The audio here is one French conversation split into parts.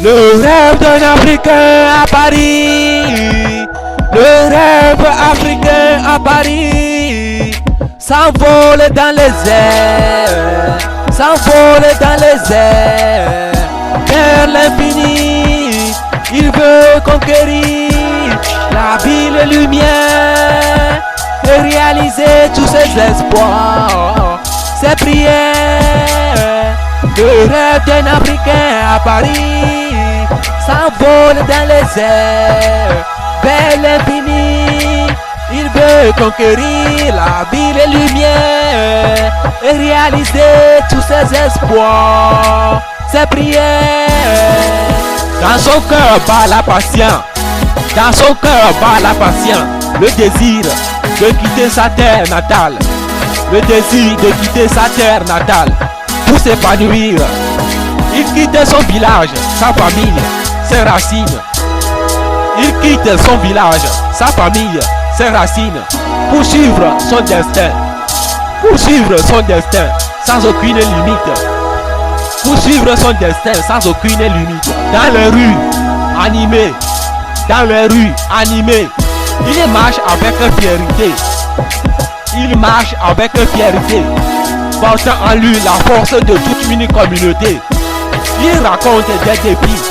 Le rêve d'un Africain à Paris, le rêve africain à Paris, s'envole dans les airs, s'envole dans les airs, vers l'infini, il veut conquérir la ville et lumière, et réaliser tous ses espoirs, ses prières. Le rêve d'un Africain à Paris s'envole dans les airs, vers l'infini. Il veut conquérir la ville et lumière et réaliser tous ses espoirs, ses prières. Dans son cœur bat la patience, dans son cœur bat la patience, le désir de quitter sa terre natale, le désir de quitter sa terre natale. Pour s'épanouir, il quitte son village, sa famille, ses racines. Il quitte son village, sa famille, ses racines, pour suivre son destin. Pour suivre son destin sans aucune limite. Pour suivre son destin sans aucune limite. Dans les rues animées, dans les rues animées, il marche avec fierté. Il marche avec fierté, portant en lui la force de toute une communauté. Il raconte des défis,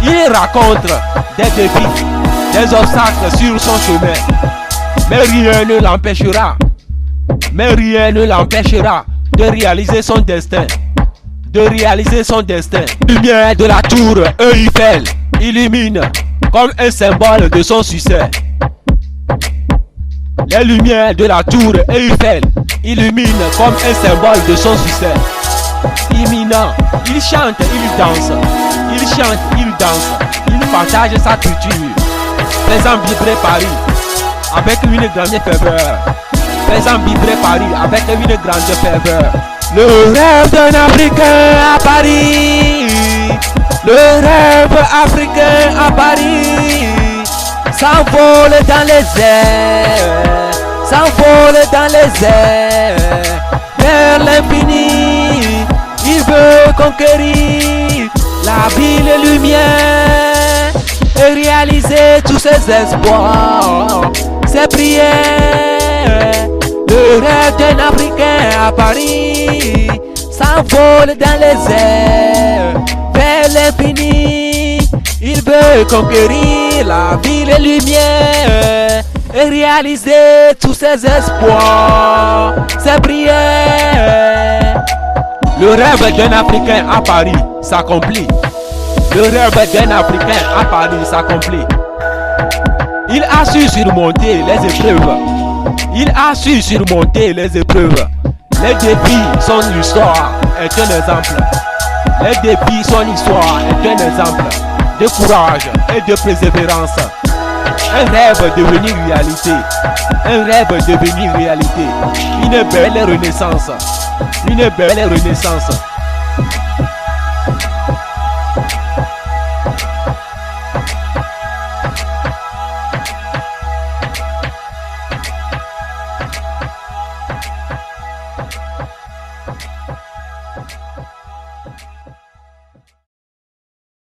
il raconte des défis, des obstacles sur son chemin. Mais rien ne l'empêchera, mais rien ne l'empêchera de réaliser son destin, de réaliser son destin. La lumière de la tour Eiffel illumine comme un symbole de son succès. Les lumières de la tour Eiffel illuminent comme un symbole de son succès. Imminent, il chante, il danse, il chante, il danse, il partage sa culture, faisant vibrer Paris avec une grande ferveur, faisant vibrer Paris avec une grande ferveur. Le rêve d'un Africain à Paris, le rêve africain à Paris, s'envole dans les airs, s'envole dans les airs, vers l'infini. Il veut conquérir la ville et lumière et réaliser tous ses espoirs, ses prières. Le rêve d'un Africain à Paris s'envole dans les airs, vers l'infini. Il veut conquérir la ville et lumière et réaliser tous ses espoirs, ses prières. Le rêve d'un Africain à Paris s'accomplit. Le rêve d'un Africain à Paris s'accomplit. Il a su surmonter les épreuves. Il a su surmonter les épreuves. Les défis, son histoire est un exemple. Les défis, son histoire est un exemple de courage et de persévérance. Un rêve devenu réalité. Un rêve devenu réalité. Une belle renaissance. Une belle renaissance.